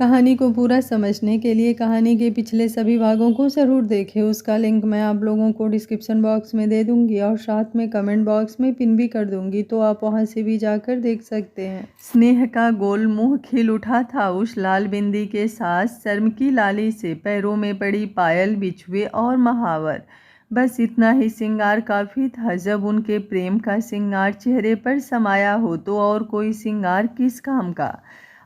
कहानी को पूरा समझने के लिए कहानी के पिछले सभी भागों को ज़रूर देखें। उसका लिंक मैं आप लोगों को डिस्क्रिप्शन बॉक्स में दे दूंगी और साथ में कमेंट बॉक्स में पिन भी कर दूंगी, तो आप वहां से भी जाकर देख सकते हैं। स्नेह का गोल मुंह खिल उठा था उस लाल बिंदी के साथ, शर्म की लाली से पैरों में पड़ी पायल, बिछुए और महावर। बस इतना ही श्रृंगार काफ़ी था। जब उनके प्रेम का श्रृंगार चेहरे पर समाया हो तो और कोई श्रृंगार किस काम का।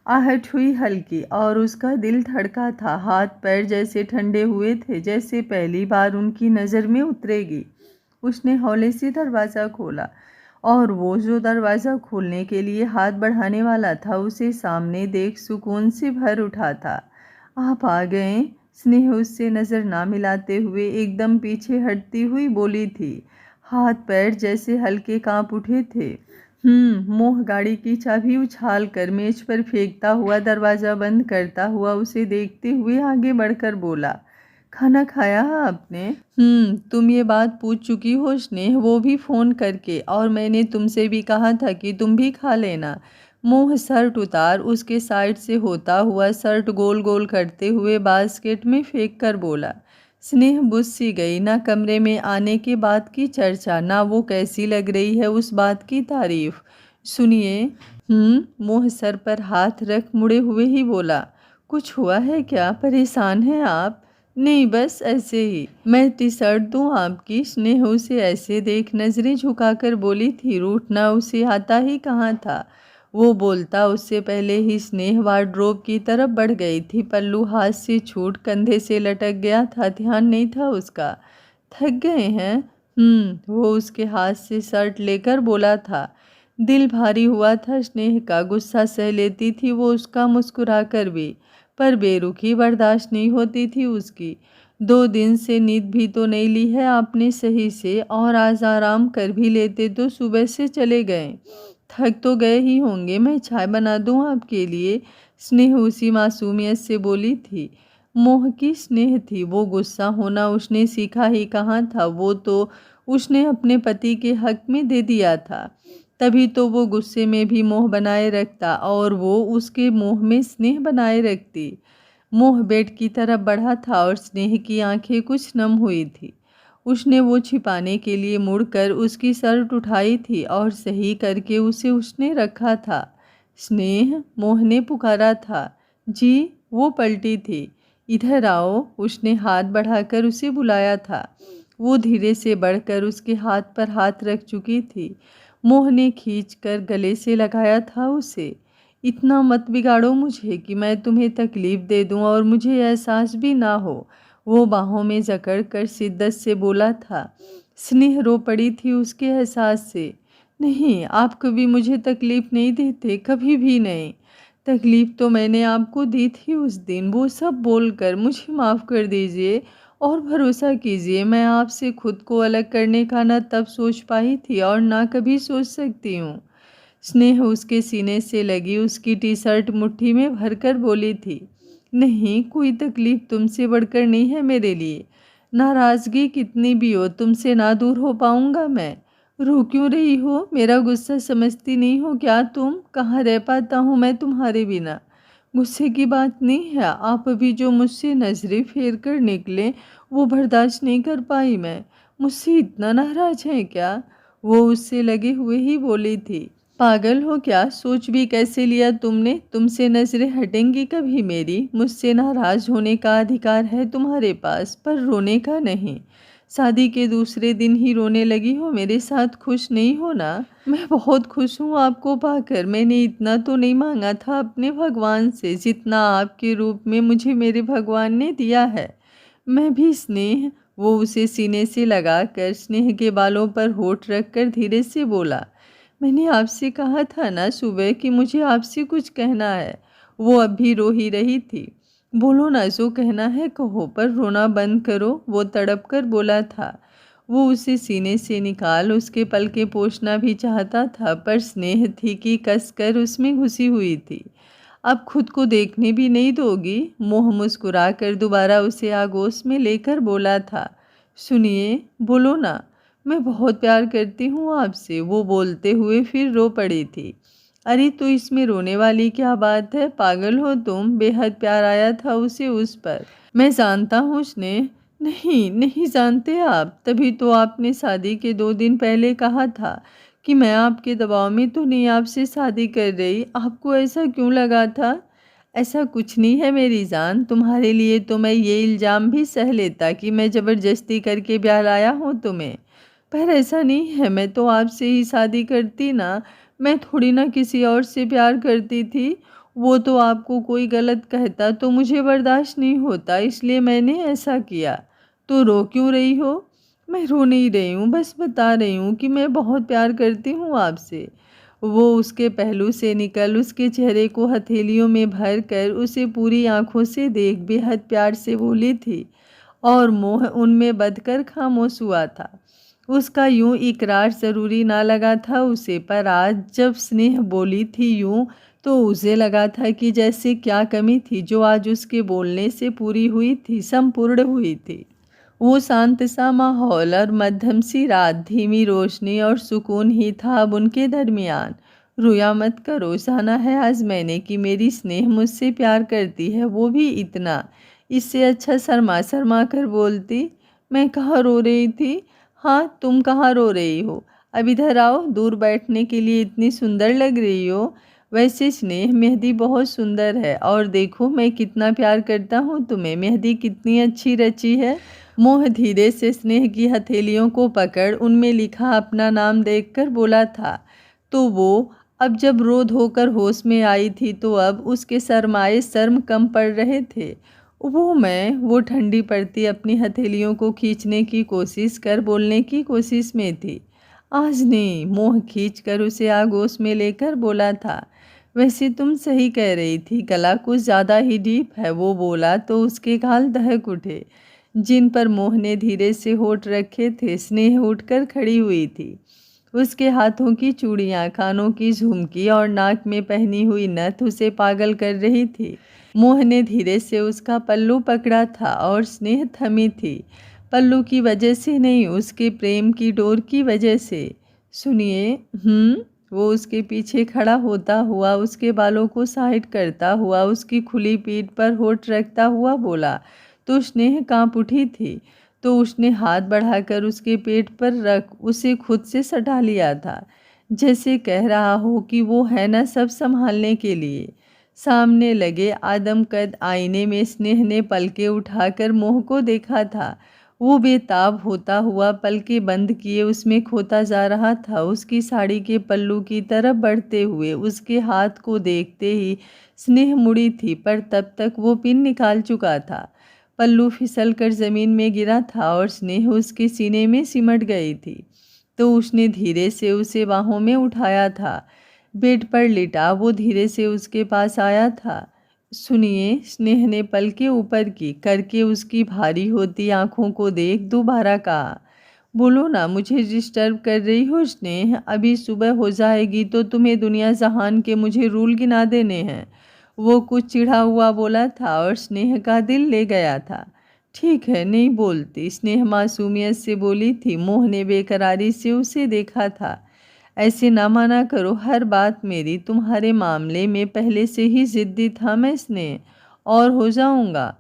आहट हुई हल्की और उसका दिल धड़का था। हाथ पैर जैसे ठंडे हुए थे, जैसे पहली बार उनकी नज़र में उतरेगी। उसने हौले से दरवाज़ा खोला और वो जो दरवाज़ा खोलने के लिए हाथ बढ़ाने वाला था, उसे सामने देख सुकून से भर उठा था। आप आ गए? स्नेह उससे नज़र ना मिलाते हुए एकदम पीछे हटती हुई बोली थी। हाथ पैर जैसे हल्के कांप उठे थे। मोह गाड़ी की चाबी उछाल कर मेज पर फेंकता हुआ दरवाज़ा बंद करता हुआ उसे देखते हुए आगे बढ़कर बोला, खाना खाया आपने? तुम ये बात पूछ चुकी हो स्नेह, वो भी फ़ोन करके, और मैंने तुमसे भी कहा था कि तुम भी खा लेना। मोह शर्ट उतार उसके साइड से होता हुआ शर्ट गोल गोल करते हुए बास्केट में फेंक कर बोला। स्नेह बुझ सी गई। ना कमरे में आने के बाद की चर्चा, ना वो कैसी लग रही है उस बात की तारीफ। सुनिए। मोह सर पर हाथ रख मुड़े हुए ही बोला, कुछ हुआ है क्या? परेशान हैं आप? नहीं, बस ऐसे ही। मैं टी शर्ट दूँ आपकी? स्नेह उसे ऐसे देख नजरें झुकाकर बोली थी। रूठना उसे आता ही कहाँ था। वो बोलता उससे पहले ही स्नेह वार्डरोब की तरफ बढ़ गई थी। पल्लू हाथ से छूट कंधे से लटक गया था, ध्यान नहीं था उसका। थक गए हैं? वो उसके हाथ से शर्ट लेकर बोला था। दिल भारी हुआ था स्नेह का। गुस्सा सह लेती थी वो उसका मुस्कुरा कर भी, पर बेरुखी बर्दाश्त नहीं होती थी उसकी। 2 दिन से नींद भी तो नहीं ली है आपने सही से, और आज आराम कर भी लेते तो सुबह से चले गए। थक तो गए ही होंगे, मैं चाय बना दूं आपके लिए? स्नेह उसी मासूमियत से बोली थी। मोह की स्नेह थी, वो गुस्सा होना उसने सीखा ही कहाँ था। वो तो उसने अपने पति के हक में दे दिया था, तभी तो वो गुस्से में भी मोह बनाए रखता और वो उसके मोह में स्नेह बनाए रखती। मोह बेड की तरफ बढ़ा था और स्नेह की आंखें कुछ नम हुई थी। उसने वो छिपाने के लिए मुड़कर उसकी शर्ट उठाई थी और सही करके उसे उसने रखा था। स्नेह, मोह ने पुकारा था। जी। वो पलटी थी। इधर आओ, उसने हाथ बढ़ाकर उसे बुलाया था। वो धीरे से बढ़कर उसके हाथ पर हाथ रख चुकी थी। मोह ने खींचकर गले से लगाया था उसे। इतना मत बिगाड़ो मुझे कि मैं तुम्हें तकलीफ दे दूं और मुझे एहसास भी ना हो, वो बाहों में जकड़कर शिद्दत से बोला था। स्नेह रो पड़ी थी उसके एहसास से। नहीं, आप कभी मुझे तकलीफ नहीं देते, कभी भी नहीं। तकलीफ तो मैंने आपको दी थी उस दिन, वो सब बोलकर। मुझे माफ़ कर दीजिए और भरोसा कीजिए, मैं आपसे खुद को अलग करने का ना तब सोच पाई थी और ना कभी सोच सकती हूँ। स्नेह उसके सीने से लगी उसकी टी शर्ट मुट्ठी में भरकर बोली थी। नहीं, कोई तकलीफ तुमसे बढ़कर नहीं है मेरे लिए। नाराज़गी कितनी भी हो, तुमसे ना दूर हो पाऊंगा मैं। रो क्यों रही हो? मेरा गुस्सा समझती नहीं हो क्या तुम? कहाँ रह पाता हूँ मैं तुम्हारे बिना? गुस्से की बात नहीं है, आप अभी जो मुझसे नजरें फेर कर निकले वो बर्दाश्त नहीं कर पाई मैं। मुझसे इतना नाराज है क्या? वो उससे लगे हुए ही बोली थी। पागल हो क्या? सोच भी कैसे लिया तुमने? तुमसे नजरें हटेंगी कभी मेरी? मुझसे नाराज होने का अधिकार है तुम्हारे पास, पर रोने का नहीं। शादी के दूसरे दिन ही रोने लगी हो मेरे साथ? खुश नहीं हो ना? मैं बहुत खुश हूँ आपको पाकर। मैंने इतना तो नहीं मांगा था अपने भगवान से जितना आपके रूप में मुझे मेरे भगवान ने दिया है। मैं भी स्नेह। वो उसे सीने से लगाकर स्नेह के बालों पर होठ रखकर धीरे से बोला। मैंने आपसे कहा था ना सुबह कि मुझे आपसे कुछ कहना है। वो अब भी रो ही रही थी। बोलो ना, जो कहना है कहो, पर रोना बंद करो, वो तड़प कर बोला था। वो उसे सीने से निकाल उसके पलके पोंछना भी चाहता था, पर स्नेह थी कि कस कर उसमें घुसी हुई थी। अब खुद को देखने भी नहीं दोगी? मोह मुस्कुरा कर दोबारा उसे आगोश में लेकर बोला था। सुनिए, बोलो ना, मैं बहुत प्यार करती हूँ आपसे, वो बोलते हुए फिर रो पड़ी थी। अरे तो इसमें रोने वाली क्या बात है, पागल हो तुम, बेहद प्यार आया था उसे उस पर। मैं जानता हूँ स्नेह। नहीं नहीं जानते आप, तभी तो आपने शादी के 2 दिन पहले कहा था कि मैं आपके दबाव में तो नहीं आपसे शादी कर रही। आपको ऐसा क्यों लगा था? ऐसा कुछ नहीं है मेरी जान, तुम्हारे लिए तो मैं ये इल्ज़ाम भी सह लेता कि मैं ज़बरदस्ती करके ब्याह लाया हूँ तुम्हें। पर ऐसा नहीं है, मैं तो आपसे ही शादी करती ना, मैं थोड़ी ना किसी और से प्यार करती थी। वो तो आपको कोई गलत कहता तो मुझे बर्दाश्त नहीं होता, इसलिए मैंने ऐसा किया। तो रो क्यों रही हो? मैं रो नहीं रही हूँ, बस बता रही हूँ कि मैं बहुत प्यार करती हूँ आपसे। वो उसके पहलू से निकल उसके चेहरे को हथेलियों में भर कर उसे पूरी आंखों से देख बेहद प्यार से बोली थी, और मोह उनमें बंधकर खामोश हुआ था। उसका यूं इकरार ज़रूरी ना लगा था उसे, पर आज जब स्नेह बोली थी यूं, तो उसे लगा था कि जैसे क्या कमी थी जो आज उसके बोलने से पूरी हुई थी, संपूर्ण हुई थी। वो शांत सा माहौल और मध्यम सी रात, धीमी रोशनी और सुकून ही था अब उनके दरमियान। रोया मत करो, जाना है आज मैंने कि मेरी स्नेह मुझसे प्यार करती है, वो भी इतना। इससे अच्छा शर्मा शर्मा कर बोलती। मैं कहाँ रो रही थी? हाँ, तुम कहाँ रो रही हो? अब इधर आओ, दूर बैठने के लिए इतनी सुंदर लग रही हो। वैसे स्नेह, मेहंदी बहुत सुंदर है, और देखो मैं कितना प्यार करता हूँ तुम्हें, मेहंदी कितनी अच्छी रची है। मोह धीरे से स्नेह की हथेलियों को पकड़ उनमें लिखा अपना नाम देखकर बोला था। तो वो अब जब रो धोकर होश में आई थी तो अब उसके सरमाए शर्म कम पड़ रहे थे। वो ठंडी पड़ती अपनी हथेलियों को खींचने की कोशिश कर बोलने की कोशिश में थी। आज नहीं, मोह खींच कर उसे आगोश में लेकर बोला था। वैसे तुम सही कह रही थी, गला कुछ ज़्यादा ही डीप है, वो बोला तो उसके गाल दहक उठे जिन पर मोह ने धीरे से होठ रखे थे। स्नेह उठकर खड़ी हुई थी। उसके हाथों की चूड़ियां, कानों की झुमकी और नाक में पहनी हुई नथ उसे पागल कर रही थी। मोह ने धीरे से उसका पल्लू पकड़ा था और स्नेह थमी थी। पल्लू की वजह से नहीं, उसके प्रेम की डोर की वजह से। सुनिए। वो उसके पीछे खड़ा होता हुआ, उसके बालों को साइड करता हुआ, उसकी खुली पीठ पर होठ रखता हुआ बोला। तो स्नेह कांप उठी थी, तो उसने हाथ बढ़ाकर उसके पेट पर रख उसे खुद से सटा लिया था, जैसे कह रहा हो कि वो है ना सब संभालने के लिए। सामने लगे आदमकद आईने में स्नेह ने पलकें उठाकर मोह को देखा था। वो बेताब होता हुआ पलकें बंद किए उसमें खोता जा रहा था, उसकी साड़ी के पल्लू की तरफ बढ़ते हुए। उसके हाथ को देखते ही स्नेह मुड़ी थी, पर तब तक वो पिन निकाल चुका था। पल्लू फिसल कर जमीन में गिरा था और स्नेह उसके सीने में सिमट गई थी। तो उसने धीरे से उसे बाहों में उठाया था। बेड पर लिटा वो धीरे से उसके पास आया था। सुनिए, स्नेह ने पलकें ऊपर की करके उसकी भारी होती आंखों को देख दोबारा कहा। बोलो ना, मुझे डिस्टर्ब कर रही हो स्नेह? अभी सुबह हो जाएगी तो तुम्हें दुनिया जहान के मुझे रूल गिना देने हैं। वो कुछ चिढ़ा हुआ बोला था और स्नेह का दिल ले गया था। ठीक है, नहीं बोलती, स्नेह मासूमियत से बोली थी। मोह ने बेकरारी से उसे देखा था। ऐसे ना माना करो हर बात मेरी, तुम्हारे मामले में पहले से ही जिद्दी था मैं स्नेह, और हो जाऊंगा।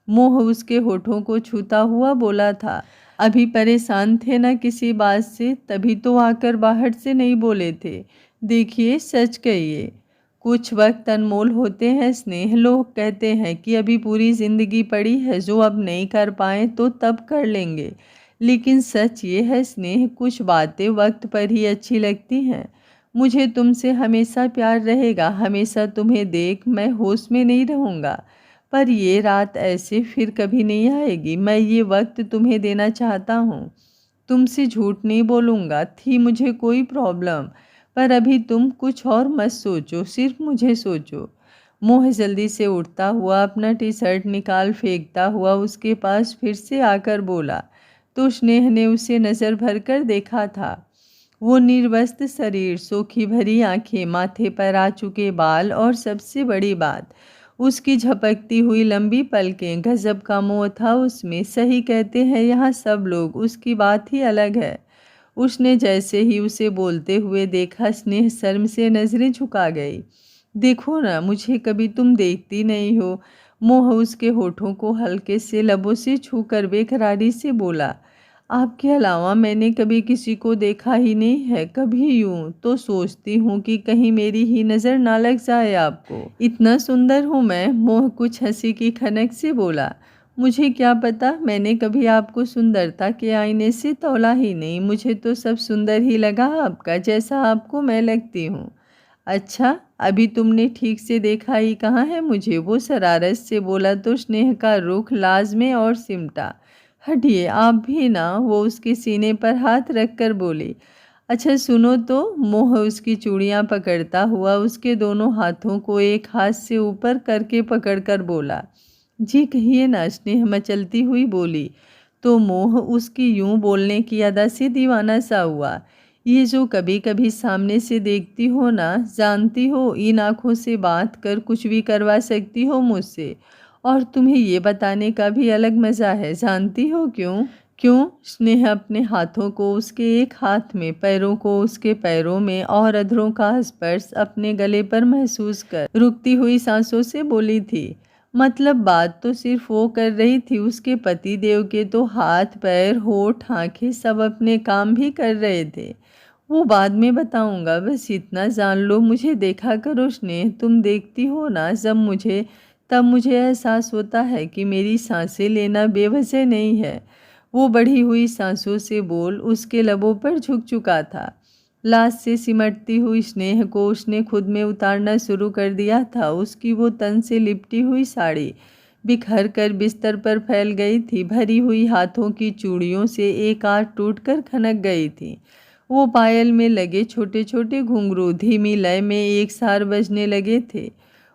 मोह उसके होठों को छूता हुआ बोला था। अभी परेशान थे ना किसी बात से, तभी तो आकर बाहर से नहीं बोले थे। देखिए, सच कहिए। कुछ वक्त अनमोल होते हैं स्नेह। लोग कहते हैं कि अभी पूरी जिंदगी पड़ी है, जो अब नहीं कर पाए तो तब कर लेंगे। लेकिन सच ये है स्नेह, कुछ बातें वक्त पर ही अच्छी लगती हैं। मुझे तुमसे हमेशा प्यार रहेगा, हमेशा तुम्हें देख मैं होश में नहीं रहूँगा। पर ये रात ऐसे फिर कभी नहीं आएगी। मैं ये वक्त तुम्हें देना चाहता हूँ। तुमसे झूठ नहीं बोलूँगा, थी मुझे कोई प्रॉब्लम, पर अभी तुम कुछ और मत सोचो, सिर्फ मुझे सोचो। मोह जल्दी से उठता हुआ अपना टी शर्ट निकाल फेंकता हुआ उसके पास फिर से आकर बोला। तो स्नेह ने उसे नज़र भर कर देखा था। वो निर्वस्त्र शरीर, सोखी भरी आंखें, माथे पर आ चुके बाल, और सबसे बड़ी बात उसकी झपकती हुई लंबी पलकें। गजब का मोह था उसमें। सही कहते हैं यहाँ सब लोग, उसकी बात ही अलग है। उसने जैसे ही उसे बोलते हुए देखा, स्नेह शर्म से नजरें झुका गई। देखो ना, मुझे कभी तुम देखती नहीं हो। मोह उसके होठों को हल्के से लबों से छूकर बेकरारी से बोला, आपके अलावा मैंने कभी किसी को देखा ही नहीं है। कभी यूं तो सोचती हूँ कि कहीं मेरी ही नज़र ना लग जाए आपको। इतना सुंदर हूँ मैं? मोह कुछ हंसी की खनक से बोला, मुझे क्या पता, मैंने कभी आपको सुंदरता के आईने से तौला ही नहीं। मुझे तो सब सुंदर ही लगा आपका, जैसा आपको मैं लगती हूँ। अच्छा, अभी तुमने ठीक से देखा ही कहाँ है मुझे? वो शरारत से बोला तो स्नेह का रुख लाज में और सिमटा। हटिए आप भी ना, वो उसके सीने पर हाथ रखकर बोली। अच्छा सुनो तो। मोह उसकी चूड़ियाँ पकड़ता हुआ उसके दोनों हाथों को एक हाथ से ऊपर करके पकड़कर बोला। जी कहिए ना, स्नेह मचलती हुई बोली। तो मोह उसकी यूं बोलने की अदा से दीवाना सा हुआ। ये जो कभी कभी सामने से देखती हो ना, जानती हो इन आँखों से बात कर कुछ भी करवा सकती हो मुझसे। और तुम्हें ये बताने का भी अलग मज़ा है, जानती हो क्यों? क्यों? स्नेह अपने हाथों को उसके एक हाथ में, पैरों को उसके पैरों में और अधरों का स्पर्श अपने गले पर महसूस कर रुकती हुई सांसों से बोली थी। मतलब बात तो सिर्फ वो कर रही थी, उसके पति देव के तो हाथ पैर होठ आंखें सब अपने काम भी कर रहे थे। वो बाद में बताऊंगा, बस इतना जान लो, मुझे देखा करो स्नेह। तुम देखती हो ना तब मुझे एहसास होता है कि मेरी सांसें लेना बेवजह नहीं है। वो बढ़ी हुई सांसों से बोल उसके लबों पर झुक चुका था। लाश से सिमटती हुई स्नेह को उसने खुद में उतारना शुरू कर दिया था। उसकी वो तन से लिपटी हुई साड़ी बिखर कर बिस्तर पर फैल गई थी। भरी हुई हाथों की चूड़ियों से एक आध टूटकर खनक गई थी। वो पायल में लगे छोटे छोटे घुंघरू धीमी लय में एक सार बजने लगे थे।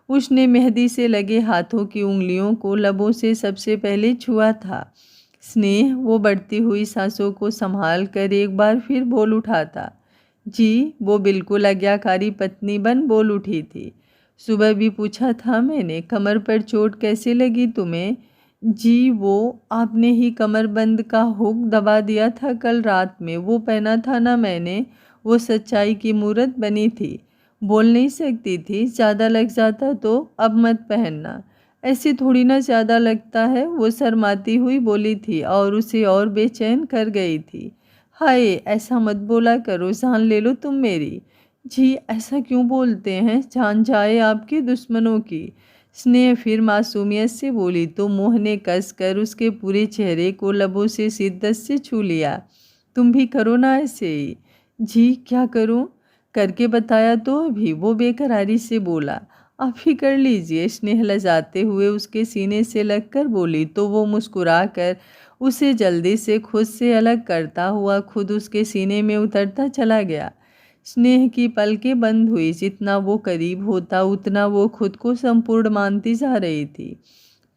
उसने मेहंदी से लगे हाथों की उंगलियों को लबों से सबसे पहले छुआ था। स्नेह वो बढ़ती हुई सांसों को संभाल कर एक बार फिर बोल उठा था। जी, वो बिल्कुल आज्ञाकारी पत्नी बन बोल उठी थी। सुबह भी पूछा था मैंने, कमर पर चोट कैसे लगी तुम्हें? जी, वो आपने ही कमरबंद का हुक दबा दिया था कल रात में, वो पहना था ना मैंने। वो सच्चाई की मूरत बनी थी। बोल नहीं सकती थी, ज़्यादा लग जाता तो अब मत पहनना। ऐसे थोड़ी ना ज़्यादा लगता है, वो शर्माती हुई बोली थी और उसे और बेचैन कर गई थी। हाय, ऐसा मत बोला करो, जान ले लो तुम मेरी। जी, ऐसा क्यों बोलते हैं? जान जाए आपके दुश्मनों की। स्नेह फिर मासूमियत से बोली तो मोह ने कस कर उसके पूरे चेहरे को लबों से शिद्दत से छू लिया। तुम भी करो ना ऐसे ही। जी, क्या करूं? करके बताया तो अभी, वो बेकरारी से बोला। आप ही कर लीजिए। स्नेह लजाते हुए उसके सीने से लगकर बोली तो वो मुस्कुरा कर उसे जल्दी से खुद से अलग करता हुआ खुद उसके सीने में उतरता चला गया। स्नेह की पलकें बंद हुई। जितना वो करीब होता उतना वो खुद को संपूर्ण मानती जा रही थी।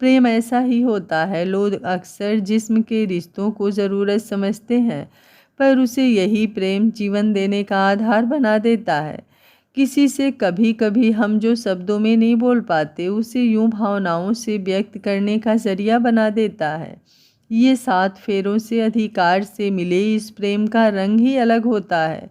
प्रेम ऐसा ही होता है। लोग अक्सर जिस्म के रिश्तों को ज़रूरत समझते हैं, पर उसे यही प्रेम जीवन देने का आधार बना देता है। किसी से कभी कभी हम जो शब्दों में नहीं बोल पाते, उसे यूं भावनाओं से व्यक्त करने का जरिया बना देता है। ये 7 फेरों से अधिकार से मिले इस प्रेम का रंग ही अलग होता है।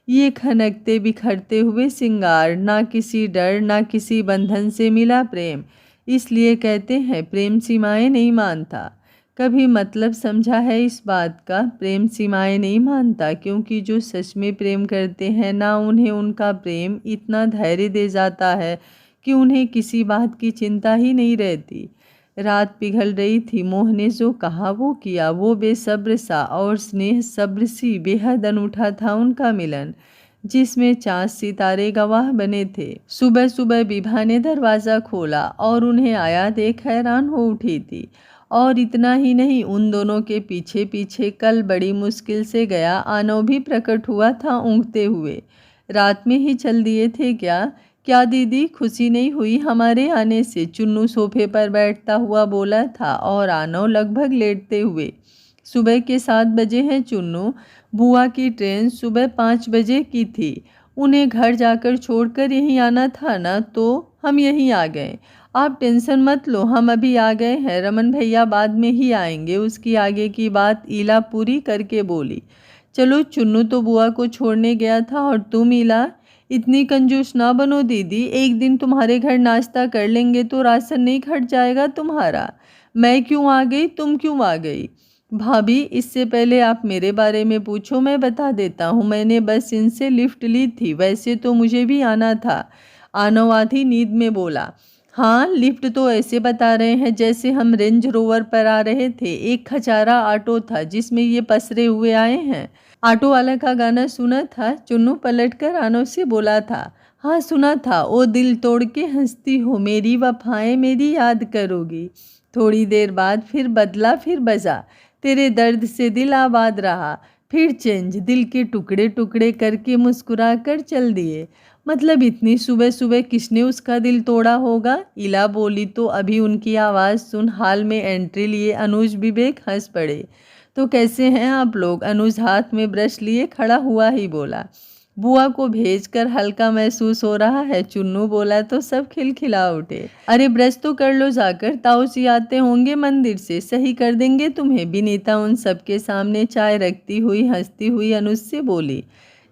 ये खनकते बिखरते हुए सिंगार, ना किसी डर ना किसी बंधन से मिला प्रेम। इसलिए कहते हैं प्रेम सीमाएं नहीं मानता। कभी मतलब समझा है इस बात का? प्रेम सीमाएं नहीं मानता, क्योंकि जो सच में प्रेम करते हैं ना, उन्हें उनका प्रेम इतना धैर्य दे जाता है कि उन्हें किसी बात की चिंता ही नहीं रहती। रात पिघल रही थी। मोह ने जो कहा वो किया। वो बेसब्र सा और स्नेह सब्र सी बेहद अनूठा था उनका मिलन, जिसमें चाँद सितारे गवाह बने थे। सुबह सुबह विभा ने दरवाज़ा खोला और उन्हें आया देख हैरान हो उठी थी। और इतना ही नहीं, उन दोनों के पीछे पीछे कल बड़ी मुश्किल से गया आनव भी प्रकट हुआ था ऊँघते हुए। रात में ही चल दिए थे क्या? क्या दीदी, खुशी नहीं हुई हमारे आने से? चुन्नू सोफे पर बैठता हुआ बोला था और आनव लगभग लेटते हुए। सुबह के 7 बजे हैं चुन्नू। बुआ की ट्रेन सुबह 5 बजे की थी। उन्हें घर जाकर छोड़कर यहीं आना था ना, तो हम यहीं आ गए। आप टेंशन मत लो, हम अभी आ गए हैं। रमन भैया बाद में ही आएंगे। उसकी आगे की बात ईला पूरी करके बोली। चलो चुन्नू तो बुआ को छोड़ने गया था और तुम इला, इतनी कंजूस ना बनो दीदी। एक दिन तुम्हारे घर नाश्ता कर लेंगे तो राशन नहीं खट जाएगा तुम्हारा। मैं क्यों आ गई, तुम क्यों आ गई? भाभी इससे पहले आप मेरे बारे में पूछो, मैं बता देता हूँ। मैंने बस इनसे लिफ्ट ली थी, वैसे तो मुझे भी आना था। आनव आधी नींद में बोला। हाँ, लिफ्ट तो ऐसे बता रहे हैं जैसे हम रेंज रोवर पर आ रहे थे। एक खचारा ऑटो था जिसमें ये पसरे हुए आए हैं। ऑटो वाला का गाना सुना था? चुन्नू पलटकर आनव से बोला था। हाँ सुना था। ओ दिल तोड़ के हंसती हो, मेरी वफाएं मेरी याद करोगी। थोड़ी देर बाद फिर बदला, फिर बजा, तेरे दर्द से दिल आबाद रहा। फिर चेंज, दिल के टुकड़े टुकड़े करके मुस्कुरा कर चल दिए। मतलब इतनी सुबह सुबह किसने उसका दिल तोड़ा होगा? इला बोली तो अभी उनकी आवाज़ सुन हाल में एंट्री लिए अनुज विवेक हंस पड़े। तो कैसे हैं आप लोग? अनुज हाथ में ब्रश लिए खड़ा हुआ ही बोला। बुआ को भेजकर हल्का महसूस हो रहा है, चुन्नू बोला तो सब खिलखिला उठे। अरे ब्रश तो कर लो जाकर, ताऊ जी आते होंगे मंदिर से, सही कर देंगे तुम्हें। विनीता उन सबके सामने चाय रखती हुई हंसती हुई अनुज से बोली।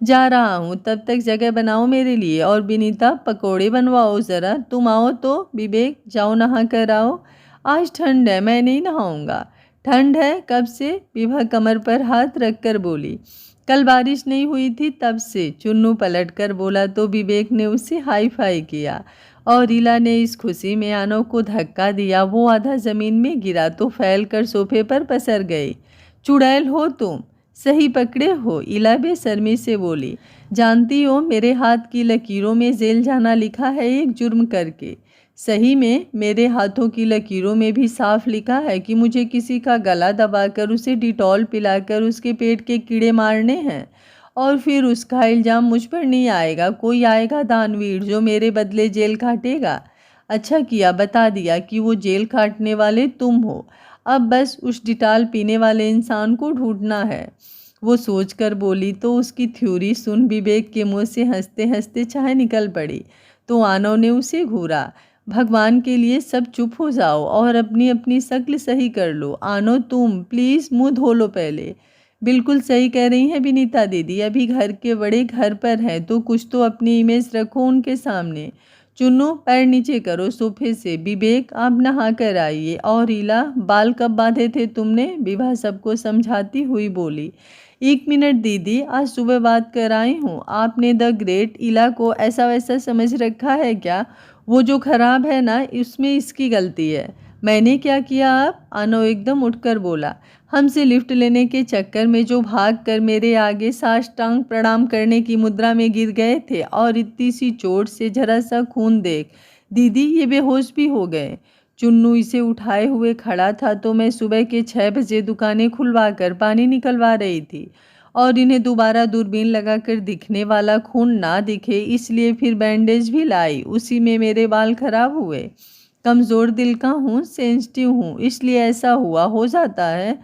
जा रहा हूँ, तब तक जगह बनाओ मेरे लिए। और विनीता पकोड़े बनवाओ ज़रा। तुम आओ तो विवेक, जाओ नहा कर आओ। आज ठंड है, मैं नहीं नहाऊंगा। ठंड है? कब से? विभा कमर पर हाथ रखकर बोली। कल बारिश नहीं हुई थी तब से। चुन्नू पलटकर बोला तो विवेक ने उसे हाई फाई किया और रीला ने इस खुशी में आनव को धक्का दिया। वो आधा जमीन में गिरा तो फैल कर सोफे पर पसर गई। चुड़ैल हो तुम, सही पकड़े हो, इला बेशर्मी से बोली। जानती हो मेरे हाथ की लकीरों में जेल जाना लिखा है एक जुर्म करके। सही में मेरे हाथों की लकीरों में भी साफ लिखा है कि मुझे किसी का गला दबाकर उसे डिटॉल पिलाकर उसके पेट के कीड़े मारने हैं। और फिर उसका इल्ज़ाम मुझ पर नहीं आएगा, कोई आएगा दानवीर जो मेरे बदले जेल काटेगा। अच्छा किया बता दिया कि वो जेल काटने वाले तुम हो। अब बस उस डिटॉल पीने वाले इंसान को ढूंढना है। वो सोचकर बोली तो उसकी थ्योरी सुन विवेक के मुंह से हंसते हंसते चाहे निकल पड़ी। तो आनव ने उसे घूरा। भगवान के लिए सब चुप हो जाओ और अपनी अपनी शक्ल सही कर लो। आनो तुम प्लीज़ मुंह धो लो पहले। बिल्कुल सही कह रही हैं विनीता दीदी, अभी घर के बड़े घर पर हैं तो कुछ तो अपनी इमेज रखो उनके सामने। चुन्नू पैर नीचे करो सोफे से। विवेक आप नहा कर आइए। और रीला बाल कब बांधे थे तुमने? विभा सबको समझाती हुई बोली। 1 मिनट दीदी, आज सुबह बात कर आई हूँ। आपने द ग्रेट इला को ऐसा वैसा समझ रखा है क्या? वो जो खराब है ना, इसमें इसकी गलती है। मैंने क्या किया? आप? आनो एकदम उठकर बोला। हमसे लिफ्ट लेने के चक्कर में जो भाग कर मेरे आगे साष्टांग प्रणाम करने की मुद्रा में गिर गए थे और इतनी सी चोट से जरा सा खून देख दीदी ये बेहोश भी हो गए। चुन्नू इसे उठाए हुए खड़ा था तो मैं सुबह के 6 बजे दुकानें खुलवा कर पानी निकलवा रही थी और इन्हें दोबारा दूरबीन लगाकर दिखने वाला खून ना दिखे इसलिए फिर बैंडेज भी लाई। उसी में मेरे बाल खराब हुए। कमज़ोर दिल का हूँ, सेंसिटिव हूँ, इसलिए ऐसा हुआ। हो जाता है।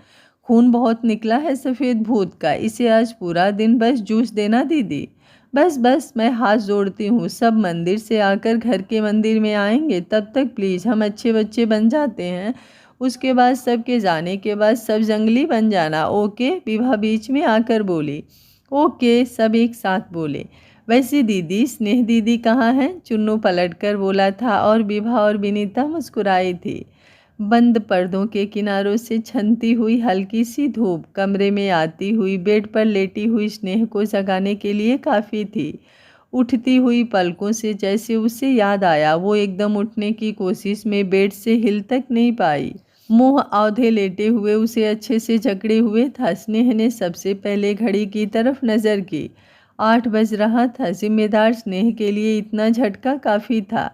खून बहुत निकला है सफ़ेद भूत का। इसे आज पूरा दिन बस जूस देना दीदी। बस बस, मैं हाथ जोड़ती हूँ। सब मंदिर से आकर घर के मंदिर में आएंगे, तब तक प्लीज़ हम अच्छे बच्चे बन जाते हैं। उसके बाद सबके जाने के बाद सब जंगली बन जाना, ओके? विभा बीच में आकर बोली। ओके, सब एक साथ बोले। वैसे दीदी, स्नेह दीदी कहाँ हैं? चुन्नू पलटकर बोला था और विभा और विनीता मुस्कुराई थी। बंद पर्दों के किनारों से छनती हुई हल्की सी धूप कमरे में आती हुई बेड पर लेटी हुई स्नेह को जगाने के लिए काफ़ी थी। उठती हुई पलकों से जैसे उसे याद आया, वो एकदम उठने की कोशिश में बेड से हिल तक नहीं पाई। मुंह औंधे लेटे हुए उसे अच्छे से जकड़े हुए था। स्नेह ने सबसे पहले घड़ी की तरफ नज़र की। 8 बज रहा था। जिम्मेदार स्नेह के लिए इतना झटका काफ़ी था।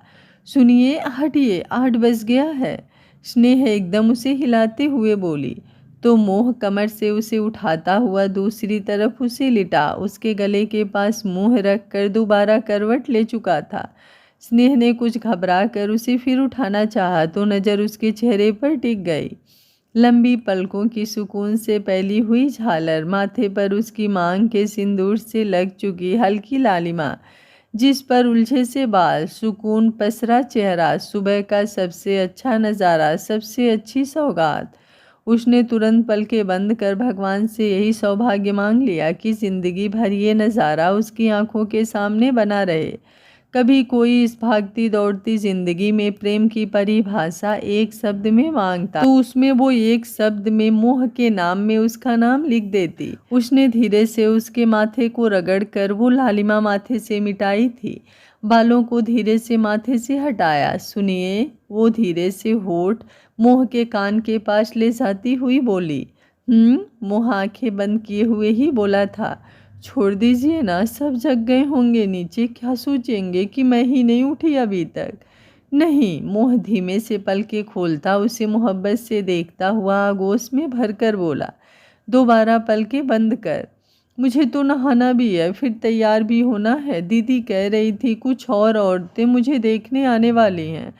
सुनिए, हटिए, 8 बज गया है। स्नेह एकदम उसे हिलाते हुए बोली। तो मोह कमर से उसे उठाता हुआ दूसरी तरफ उसे लिटा, उसके गले के पास मुंह रख कर दोबारा करवट ले चुका था। स्नेह ने कुछ घबरा कर उसे फिर उठाना चाहा तो नज़र उसके चेहरे पर टिक गई। लंबी पलकों की सुकून से फैली हुई झालर, माथे पर उसकी मांग के सिंदूर से लग चुकी हल्की लालिमा, जिस पर उलझे से बाल, सुकून पसरा चेहरा, सुबह का सबसे अच्छा नज़ारा, सबसे अच्छी सौगात। उसने तुरंत पलकें बंद कर भगवान से यही सौभाग्य मांग लिया कि जिंदगी भर ये नज़ारा उसकी आंखों के सामने बना रहे। कभी कोई इस भागती दौड़ती जिंदगी में प्रेम की परिभाषा एक शब्द में मांगता तो उसमें वो एक शब्द में मोह के नाम में उसका नाम लिख देती। उसने धीरे से उसके माथे को रगड़ कर वो लालिमा माथे से मिटाई थी। बालों को धीरे से माथे से हटाया। सुनिए, वो धीरे से होठ मोह के कान के पास ले जाती हुई बोली। मोह आंखें बंद किए हुए ही बोला था, छोड़ दीजिए ना, सब जग गए होंगे नीचे, क्या सोचेंगे कि मैं ही नहीं उठी अभी तक। नहीं, मोह धीमे से पलके खोलता उसे मोहब्बत से देखता हुआ आगोश में भरकर बोला, दोबारा पलके बंद कर। मुझे तो नहाना भी है, फिर तैयार भी होना है। दीदी कह रही थी कुछ और औरतें मुझे देखने आने वाली हैं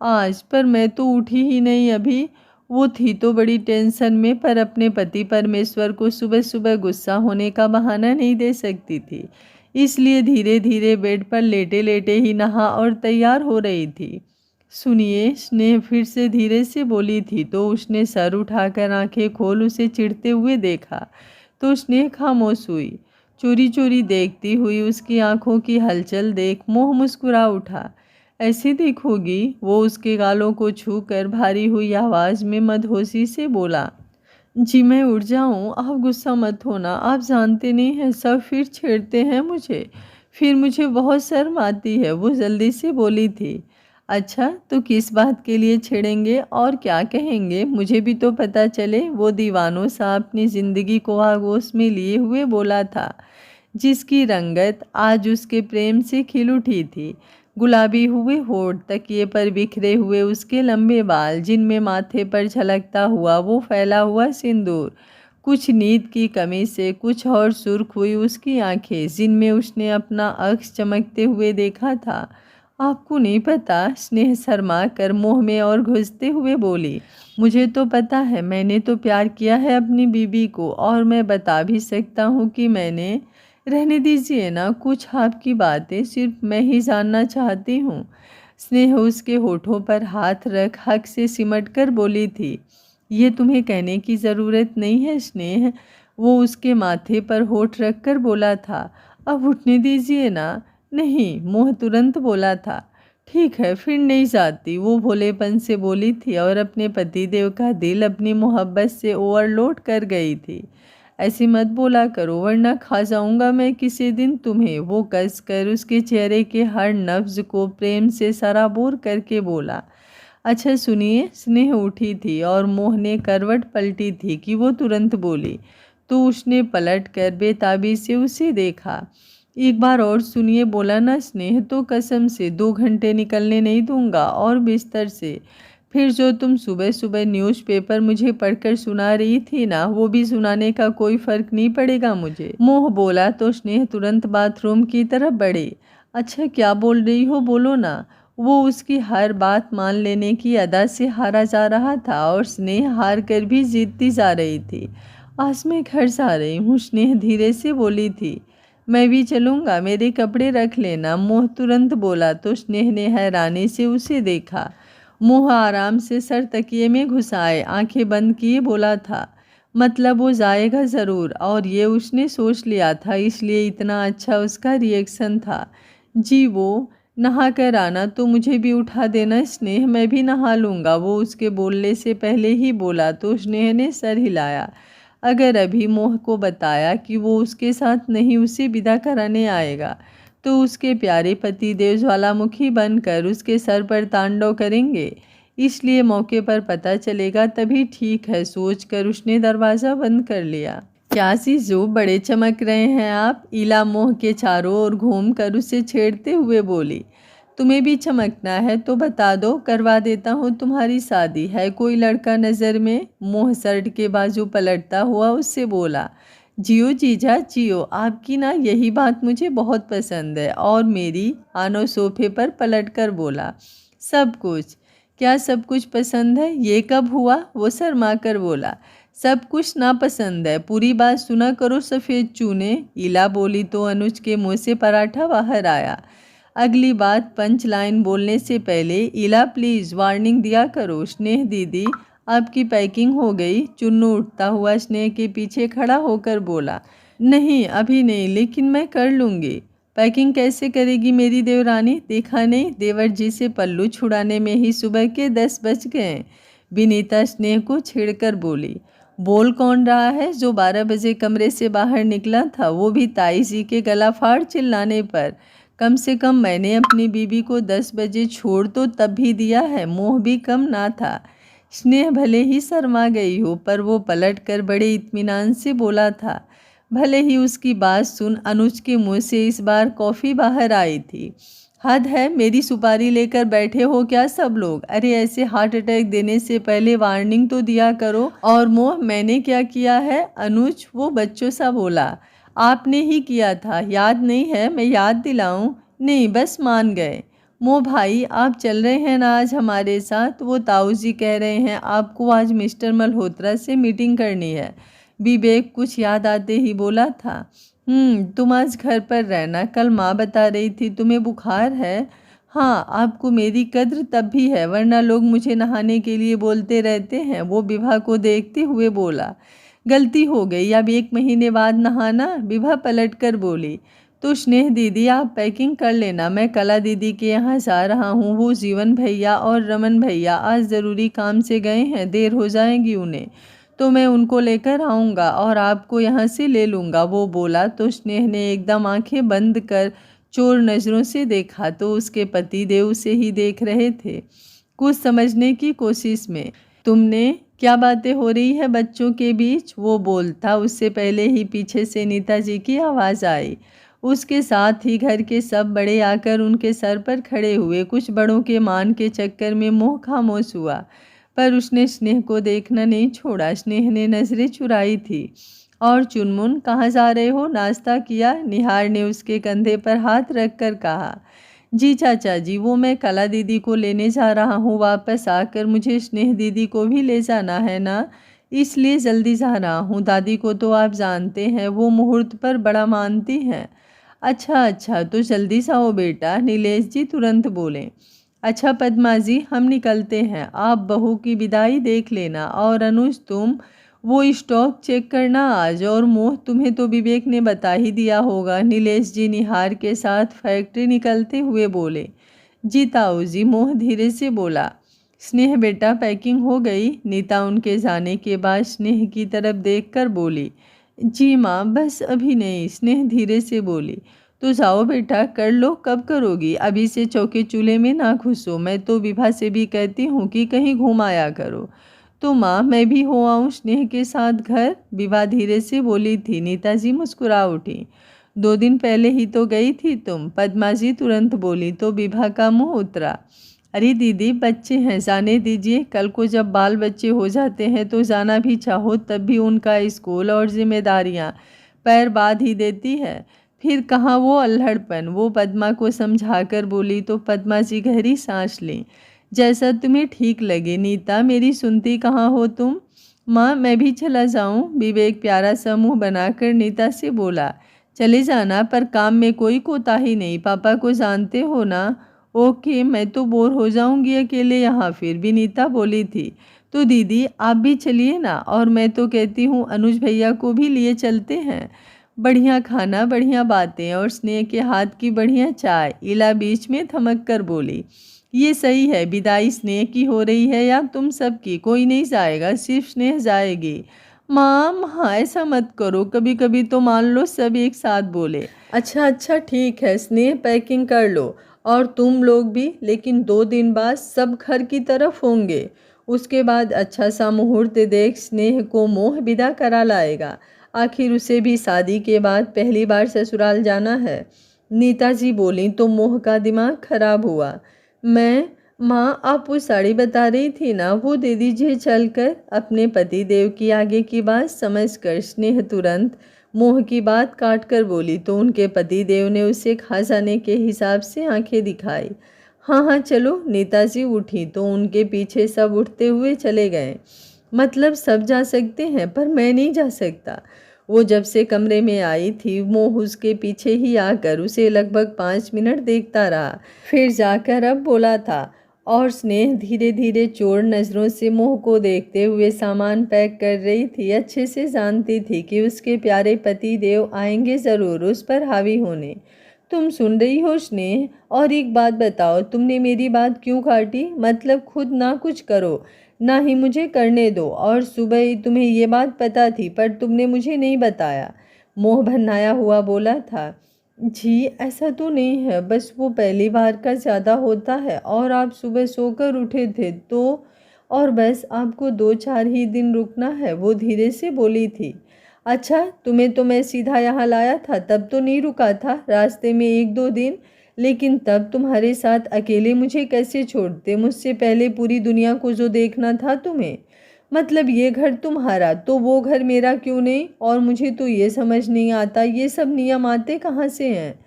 आज, पर मैं तो उठी ही नहीं अभी। वो थी तो बड़ी टेंशन में, पर अपने पति परमेश्वर को सुबह सुबह गुस्सा होने का बहाना नहीं दे सकती थी, इसलिए धीरे धीरे बेड पर लेटे लेटे ही नहा और तैयार हो रही थी। सुनिए, स्नेह फिर से धीरे से बोली थी तो उसने सर उठाकर आंखें खोल उसे चिढ़ते हुए देखा तो स्नेह खामोश हुई। चोरी चोरी देखती हुई उसकी आंखों की हलचल देख मोह मुस्कुरा उठा। ऐसे देखोगी? वो उसके गालों को छूकर भारी हुई आवाज़ में मदहोशी से बोला। जी मैं उठ जाऊं, आप गुस्सा मत होना, आप जानते नहीं हैं सब फिर छेड़ते हैं मुझे, फिर मुझे बहुत शर्म आती है। वो जल्दी से बोली थी। अच्छा, तो किस बात के लिए छेड़ेंगे और क्या कहेंगे, मुझे भी तो पता चले। वो दीवानों सा अपनी ज़िंदगी को आगोश में लिए हुए बोला था, जिसकी रंगत आज उसके प्रेम से खिल उठी थी। गुलाबी हुए होठ, तकिए पर बिखरे हुए उसके लंबे बाल, जिनमें माथे पर झलकता हुआ वो फैला हुआ सिंदूर, कुछ नींद की कमी से कुछ और सुर्ख हुई उसकी आंखें, जिनमें उसने अपना अक्स चमकते हुए देखा था। आपको नहीं पता, स्नेह शर्मा कर मोह में और घुसते हुए बोली। मुझे तो पता है, मैंने तो प्यार किया है अपनी बीबी को, और मैं बता भी सकता हूँ कि मैंने। रहने दीजिए ना, कुछ आपकी बातें सिर्फ मैं ही जानना चाहती हूँ। स्नेह उसके होठों पर हाथ रख हक से सिमट कर बोली थी। ये तुम्हें कहने की ज़रूरत नहीं है स्नेह। वो उसके माथे पर होठ रख कर बोला था। अब उठने दीजिए ना। नहीं, मोह तुरंत बोला था। ठीक है, फिर नहीं जाती, वो भोलेपन से बोली थी और अपने पतिदेव का दिल अपनी मोहब्बत से ओवरलोड कर गई थी। ऐसी मत बोला करो, वरना खा जाऊंगा मैं किसी दिन तुम्हें। वो कस कर उसके चेहरे के हर नब्ज को प्रेम से सराबोर करके बोला। अच्छा सुनिए, स्नेह उठी थी और मोह ने करवट पलटी थी कि वो तुरंत बोली, तो उसने पलट कर बेताबी से उसे देखा। एक बार और सुनिए, बोला ना स्नेह, तो कसम से 2 घंटे निकलने नहीं दूंगा और बिस्तर से। फिर जो तुम सुबह सुबह न्यूज़पेपर मुझे पढ़कर सुना रही थी ना, वो भी सुनाने का कोई फ़र्क नहीं पड़ेगा मुझे। मोह बोला तो स्नेह तुरंत बाथरूम की तरफ बढ़ी। अच्छा क्या बोल रही हो, बोलो ना। वो उसकी हर बात मान लेने की अदा से हारा जा रहा था और स्नेह हार कर भी जीतती जा रही थी। आज मैं घर जा रही हूँ, स्नेह धीरे से बोली थी। मैं भी चलूँगा, मेरे कपड़े रख लेना, मोह तुरंत बोला तो स्नेह ने हैरानी से उसे देखा। मोह आराम से सर तकिए में घुसाए आंखें बंद किए बोला था, मतलब वो जाएगा ज़रूर, और ये उसने सोच लिया था, इसलिए इतना अच्छा उसका रिएक्शन था। जी वो नहा कर आना, तो मुझे भी उठा देना स्नेह, मैं भी नहा लूँगा। वो उसके बोलने से पहले ही बोला तो स्नेह ने सर हिलाया। अगर अभी मोह को बताया कि वो उसके साथ नहीं उसे विदा कराने आएगा, तो उसके प्यारे पति देव ज्वालामुखी बनकर उसके सर पर तांडव करेंगे, इसलिए मौके पर पता चलेगा तभी ठीक है, सोचकर उसने दरवाज़ा बंद कर लिया। क्या सीजू, बड़े चमक रहे हैं आप, इला मोह के चारों ओर घूम कर उसे छेड़ते हुए बोली। तुम्हें भी चमकना है तो बता दो, करवा देता हूँ तुम्हारी शादी। है कोई लड़का नज़र में? मोह शर्ट के बाजू पलटता हुआ उससे बोला। जियो जीजा जियो, आपकी ना यही बात मुझे बहुत पसंद है। और मेरी? आनो सोफे पर पलटकर बोला। सब कुछ? क्या सब कुछ पसंद है? ये कब हुआ? वो शर्मा कर बोला। सब कुछ नापसंद है, पूरी बात सुना करो सफ़ेद चूने। इला बोली तो अनुज के मुँह से पराठा बाहर आया। अगली बात पंच लाइन बोलने से पहले इला प्लीज़ वार्निंग दिया करो। स्नेह दीदी, आपकी पैकिंग हो गई? चुन्नू उठता हुआ स्नेह के पीछे खड़ा होकर बोला। नहीं अभी नहीं, लेकिन मैं कर लूँगी। पैकिंग कैसे करेगी मेरी देवरानी? देखा नहीं, देवर जी से पल्लू छुड़ाने में ही सुबह के 10 बज गए। विनीता स्नेह को छेड़कर बोली। बोल कौन रहा है? जो 12 बजे कमरे से बाहर निकला था, वो भी ताई जी के गला फाड़ चिल्लाने पर। कम से कम मैंने अपनी बीबी को 10 बजे छोड़ तो तब भी दिया है, मोह भी कम ना था। स्नेह भले ही शर्मा गई हो, पर वो पलट कर बड़े इत्मीनान से बोला था। भले ही उसकी बात सुन अनुज के मुंह से इस बार कॉफ़ी बाहर आई थी। हद है, मेरी सुपारी लेकर बैठे हो क्या सब लोग? अरे ऐसे हार्ट अटैक देने से पहले वार्निंग तो दिया करो। और मोह मैंने क्या किया है? अनुज वो बच्चों सा बोला। आपने ही किया था, याद नहीं है? मैं याद दिलाऊं? नहीं, बस मान गए। मोह भाई आप चल रहे हैं ना आज हमारे साथ? वो ताऊ जी कह रहे हैं आपको आज मिस्टर मल्होत्रा से मीटिंग करनी है। विवेक कुछ याद आते ही बोला था। तुम आज घर पर रहना, कल माँ बता रही थी तुम्हें बुखार है। हाँ, आपको मेरी कद्र तब भी है, वरना लोग मुझे नहाने के लिए बोलते रहते हैं। वो विभा को देखते हुए बोला। गलती हो गई, अब 1 महीने बाद नहाना। विभा पलट कर बोली। तो स्नेह दीदी आप पैकिंग कर लेना, मैं कला दीदी के यहाँ जा रहा हूँ। वो जीवन भैया और रमन भैया आज ज़रूरी काम से गए हैं, देर हो जाएगी उन्हें, तो मैं उनको लेकर आऊँगा और आपको यहाँ से ले लूँगा, वो बोला। तो स्नेह ने एकदम आंखें बंद कर चोर नज़रों से देखा तो उसके पति देव उसे ही देख रहे थे, कुछ समझने की कोशिश में। तुमने क्या बातें हो रही है बच्चों के बीच? वो बोलता उससे पहले ही पीछे से नीता जी की आवाज़ आई। उसके साथ ही घर के सब बड़े आकर उनके सर पर खड़े हुए। कुछ बड़ों के मान के चक्कर में मोह खामोश हुआ, पर उसने स्नेह को देखना नहीं छोड़ा। स्नेह ने नजरें चुराई थी। और चुनमुन कहाँ जा रहे हो? नाश्ता किया? निहार ने उसके कंधे पर हाथ रखकर कहा। जी चाचा जी, वो मैं कला दीदी को लेने जा रहा हूँ। वापस आकर मुझे स्नेह दीदी को भी ले जाना है ना, इसलिए जल्दी जा रहा हूँ। दादी को तो आप जानते हैं, वो मुहूर्त पर बड़ा मानती हैं। अच्छा अच्छा, तो जल्दी जाओ बेटा, नीलेश जी तुरंत बोले। अच्छा पद्मा जी, हम निकलते हैं, आप बहू की विदाई देख लेना। और अनुज तुम वो स्टॉक चेक करना आज। और मोह तुम्हें तो विवेक ने बता ही दिया होगा। नीलेश जी निहार के साथ फैक्ट्री निकलते हुए बोले। जी ताऊ जी, मोह धीरे से बोला। स्नेह बेटा पैकिंग हो गई? नीता उनके जाने के बाद स्नेह की तरफ देखकर बोली। जी माँ, बस अभी नहीं, स्नेह धीरे से बोली। तो जाओ बेटा कर लो, कब करोगी? अभी से चौके चूल्हे में ना घुसो। मैं तो विभा से भी कहती हूँ कि कहीं घूम आया करो। तो माँ मैं भी हो आऊँ स्नेह के साथ घर? विभा धीरे से बोली थी। नीता जी मुस्कुरा उठी। 2 दिन पहले ही तो गई थी तुम, पद्मा जी तुरंत बोली। तो विभा का मुंह उतरा। अरे दीदी बच्चे हैं, जाने दीजिए, कल को जब बाल बच्चे हो जाते हैं तो जाना भी चाहो तब भी उनका स्कूल और जिम्मेदारियां पैर बांध ही देती है। फिर कहाँ वो अल्हड़पन, वो पद्मा को समझाकर बोली। तो पद्मा जी गहरी सांस ली। जैसा तुम्हें ठीक लगे नीता, मेरी सुनती कहाँ हो तुम? माँ मैं भी चला जाऊँ? विवेक प्यारा सा मुँह बनाकर नीता से बोला। चले जाना, पर काम में कोई कोताही नहीं, पापा को जानते हो ना। ओके, मैं तो बोर हो जाऊंगी अकेले यहाँ। फिर भी नीता बोली थी। तो दीदी आप भी चलिए ना, और मैं तो कहती हूँ अनुज भैया को भी लिए चलते हैं। बढ़िया खाना, बढ़िया बातें और स्नेह के हाथ की बढ़िया चाय। इला बीच में थमक कर बोली। ये सही है, विदाई स्नेह की हो रही है या तुम सबकी? कोई नहीं जाएगा, सिर्फ स्नेह जाएगी। माम हाँ ऐसा मत करो, कभी कभी तो मान लो, सब एक साथ बोले। अच्छा अच्छा ठीक है, स्नेह पैकिंग कर लो, और तुम लोग भी। लेकिन 2 दिन बाद सब घर की तरफ होंगे। उसके बाद अच्छा सा मुहूर्त देख स्नेह को मोह विदा करा लाएगा। आखिर उसे भी शादी के बाद पहली बार ससुराल जाना है। नीता जी बोली तो मोह का दिमाग खराब हुआ। माँ आप वो साड़ी बता रही थी ना, वो दे दीजिए चलकर। अपने पति देव की आगे की बात समझकर स्नेह तुरंत मोह की बात काट कर बोली। तो उनके पति देव ने उसे खा जाने के हिसाब से आंखें दिखाई। हाँ हाँ चलो। नेताजी उठी तो उनके पीछे सब उठते हुए चले गए। मतलब सब जा सकते हैं, पर मैं नहीं जा सकता। वो जब से कमरे में आई थी, मोह उसके पीछे ही आकर उसे लगभग 5 मिनट देखता रहा। फिर जाकर अब बोला था, और स्नेह धीरे धीरे चोर नज़रों से मोह को देखते हुए सामान पैक कर रही थी। अच्छे से जानती थी कि उसके प्यारे पति देव आएंगे ज़रूर उस पर हावी होने। तुम सुन रही हो स्नेह? और एक बात बताओ, तुमने मेरी बात क्यों काटी? मतलब खुद ना कुछ करो ना ही मुझे करने दो। और सुबह ही तुम्हें ये बात पता थी पर तुमने मुझे नहीं बताया, मोह भन्नाया हुआ बोला था। जी ऐसा तो नहीं है, बस वो पहली बार का ज़्यादा होता है। और आप सुबह सोकर उठे थे तो, और बस आपको 2-4 ही दिन रुकना है, वो धीरे से बोली थी। अच्छा, तुम्हें तो मैं सीधा यहाँ लाया था, तब तो नहीं रुका था रास्ते में 1-2 दिन? लेकिन तब तुम्हारे साथ अकेले मुझे कैसे छोड़ते? मुझसे पहले पूरी दुनिया को जो देखना था तुम्हें। मतलब ये घर तुम्हारा तो वो घर मेरा क्यों नहीं? और मुझे तो ये समझ नहीं आता ये सब नियम आते कहाँ से हैं?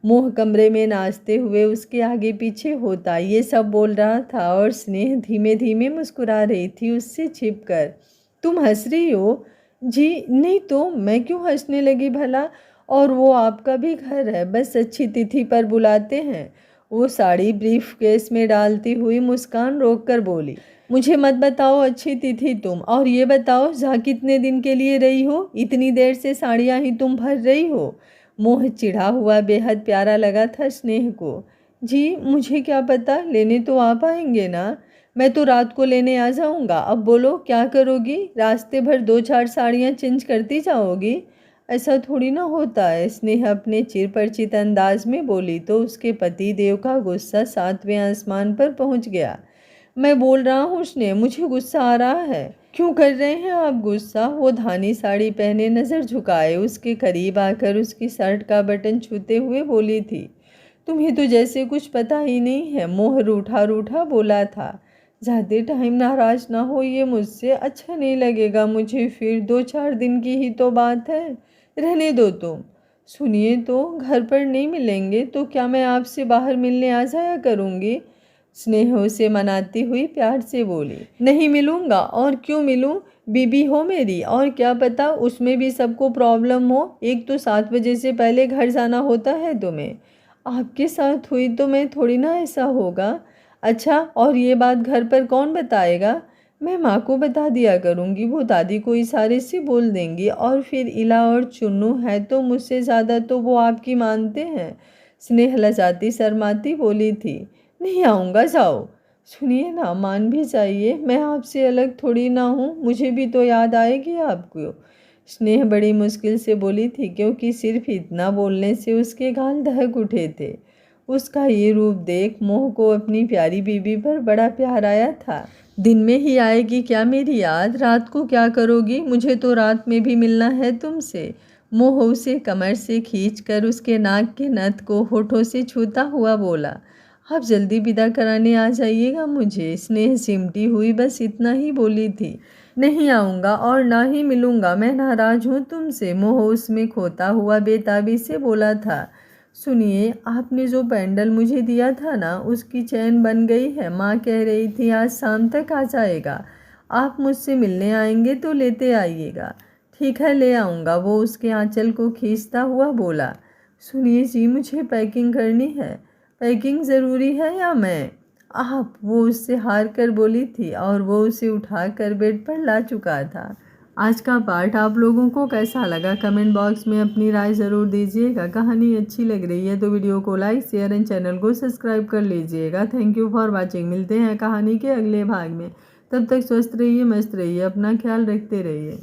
मोह कमरे में नाचते हुए उसके आगे पीछे होता ये सब बोल रहा था और स्नेह धीमे धीमे मुस्कुरा रही थी उससे छिपकर। तुम हंस रही हो? जी नहीं तो मैं क्यों हंसने लगी भला? और वो आपका भी घर है, बस अच्छी तिथि पर बुलाते हैं। वो साड़ी ब्रीफ केस में डालती हुई मुस्कान रोक कर बोली। मुझे मत बताओ अच्छी तिथि तुम, और ये बताओ जहाँ कितने दिन के लिए रही हो? इतनी देर से साड़ियाँ ही तुम भर रही हो। मोह चिढ़ा हुआ बेहद प्यारा लगा था स्नेह को। जी मुझे क्या पता, लेने तो आप आएंगे ना? मैं तो रात को लेने आ जाऊंगा। अब बोलो क्या करोगी? रास्ते भर 2-4 साड़ियाँ चेंज करती जाओगी? ऐसा थोड़ी ना होता है, स्नेह अपने चिरपरिचित अंदाज में बोली तो उसके पति देव का गुस्सा 7वें आसमान पर पहुंच गया। मैं बोल रहा हूँ स्नेह, मुझे गुस्सा आ रहा है। क्यों कर रहे हैं आप गुस्सा? वो धानी साड़ी पहने नज़र झुकाए उसके करीब आकर उसकी शर्ट का बटन छूते हुए बोली थी। तुम्हें तो जैसे कुछ पता ही नहीं है, मोह रूठा रूठा बोला था। ज़्यादा टाइम नाराज ना हो, ये मुझसे अच्छा नहीं लगेगा मुझे, फिर 2-4 दिन की ही तो बात है, रहने दो तुम। सुनिए तो, घर पर नहीं मिलेंगे तो क्या मैं आपसे बाहर मिलने आ जाया करूँगी? स्नेह उसे मनाती हुई प्यार से बोली। नहीं मिलूँगा, और क्यों मिलूँ? बीबी हो मेरी, और क्या पता उसमें भी सबको प्रॉब्लम हो। एक तो 7 बजे से पहले घर जाना होता है तुम्हें। आपके साथ हुई तो मैं थोड़ी ना ऐसा होगा। अच्छा, और ये बात घर पर कौन बताएगा? मैं माँ को बता दिया करूँगी, वो दादी को इशारे से बोल देंगी, और फिर इला और चुन्नू है तो मुझसे ज़्यादा तो वो आपकी मानते हैं। स्नेह लजाती शर्माती बोली थी। नहीं आऊँगा, जाओ। सुनिए ना, मान भी जाइए, मैं आपसे अलग थोड़ी ना हूँ, मुझे भी तो याद आएगी आपको। स्नेह बड़ी मुश्किल से बोली थी क्योंकि सिर्फ इतना बोलने से उसके गाल दहक उठे थे। उसका ये रूप देख मोह को अपनी प्यारी बीबी पर बड़ा प्यार आया था। दिन में ही आएगी क्या मेरी याद? रात को क्या करोगी? मुझे तो रात में भी मिलना है तुमसे। मोह उसे कमर से खींचकर उसके नाक के नथ को होठों से छूता हुआ बोला। आप जल्दी विदा कराने आ जाइएगा मुझे। स्नेह सिमटी हुई बस इतना ही बोली थी। नहीं आऊँगा और ना ही मिलूँगा, मैं नाराज़ हूँ तुमसे, मोह उसमें खोता हुआ बेताबी से बोला था। सुनिए, आपने जो पैंडल मुझे दिया था ना, उसकी चैन बन गई है। माँ कह रही थी आज शाम तक आ जाएगा। आप मुझसे मिलने आएंगे तो लेते आइएगा। ठीक है, ले आऊँगा, वो उसके आंचल को खींचता हुआ बोला। सुनिए जी, मुझे पैकिंग करनी है। पैकिंग ज़रूरी है या मैं? आप, वो उससे हार कर बोली थी और वो उसे उठाकर बेड पर ला चुका था। आज का पार्ट आप लोगों को कैसा लगा कमेंट बॉक्स में अपनी राय ज़रूर दीजिएगा। कहानी अच्छी लग रही है तो वीडियो को लाइक शेयर एंड चैनल को सब्सक्राइब कर लीजिएगा। Thank you for watching. मिलते हैं कहानी के अगले भाग में। तब तक स्वस्थ रहिए, मस्त रहिए, अपना ख्याल रखते रहिए।